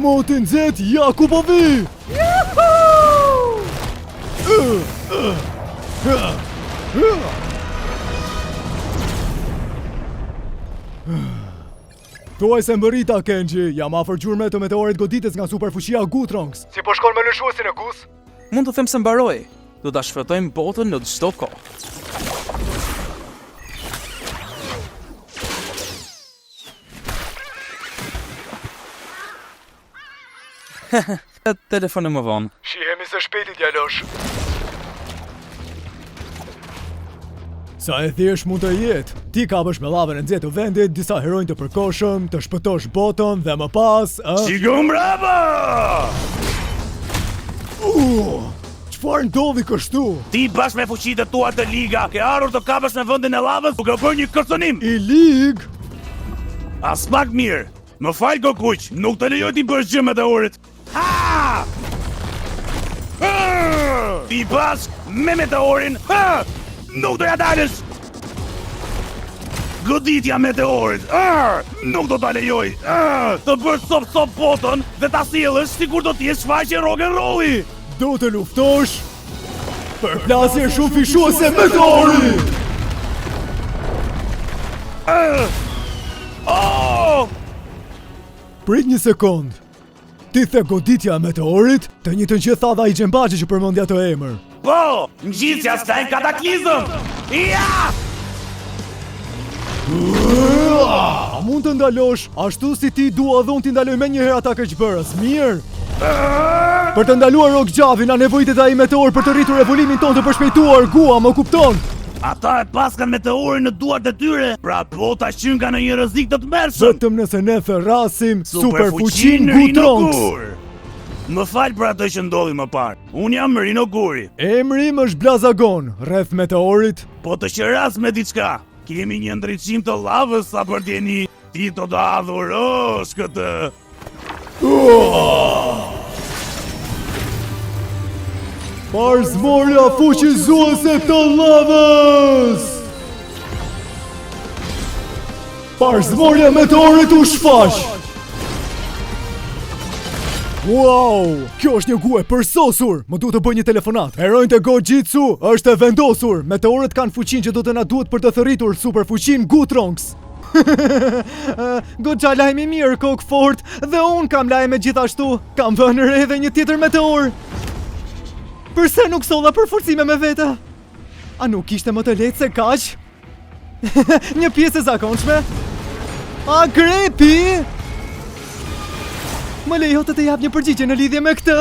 Motin nxehtë Jakubovi! Thuaj se mbërita, Kenji, jam afër gjurme të meteorit godites nga superfuqia Gutronx. Si po shkon me lëshuesin e Gus? Mund të them se mbaroi. Do ta shfrytëtojmë botën në çdo kohë. Telefonë më vonë. Shihemi se shpejti djalosh. Sa e thjesht mund të jetë. Ti kapësh me llavën e nxehtë të vendit, disa heronj të përkohshëm, të shpëtosh botën dhe më pas, Shikon brava! Çfarë ndodhi kështu? Ti bashkë me fuqitë tua të liga, ke ardhur të kapësh në vendin e llavës duke bërë një kërcënim. I lig? As pak mirë. Më fal Gokuq, nuk të lejoj ti bësh gjë meteorit. Ha! Ti bashkë me meteorin. Ha! Nuk do ja dalësh! Goditja meteorit! Nuk do ta lejoj! Të bësh sop botën dhe ta sjellësh sikur do të jesh shfaqje rock and rolli! Do të luftosh për plasje shumë fishuese meteori! Prit një sekond. Ti the goditja e meteorit, të njëjtën që tha dha i Xhembaxhi që përmendja të emër. Po, ngjitja s'ka kataklizëm! Ja! A mund të ndalosh, ashtu si ti dua dhe unë t'i ndaloj me njëherë ata keqbërës, mirë? Për të ndaluar Rokgjavin, a nevojitet ai meteor për të rritur evoluimin ton të përshpejtuar, Gua, më kupton? Ata e paskan meteorin në duart e tyre, pra bota shqyn nga në një rrezik të tmerrshëm. Vetëm nëse ne ferrasim superfuqin Gutronx. Më fal për atë që ndodhi më parë. Unë jam Rino Guri. Emri im është Blazagon, rreth meteorit. Po të qeras me diçka. Kemi një ndriçim të llavës sa për t'jeni. Ti do të adhurosh këtë. Parzmorja fuqizuese të llavës! Parzmorja meteorit u shfaq! Wow! Kjo është një gue përsosur! Më duhet të bëj një telefonat. Heronjtë e Gojitsu është e vendosur. Meteorët kanë fuqinë që do të na duhet për të thërritur superfuqinë Gutronx. Goxha lajmi mirë, Kokfort, dhe unë kam lajme gjithashtu. Kam vënë re edhe një tjetër meteor. Përse nuk solla për forcime me vete? A nuk ishte më të lehtë se kaq? Një pjesë e zakonshme? A grepi? Më lejo të jap një përgjigje në lidhje me këtë?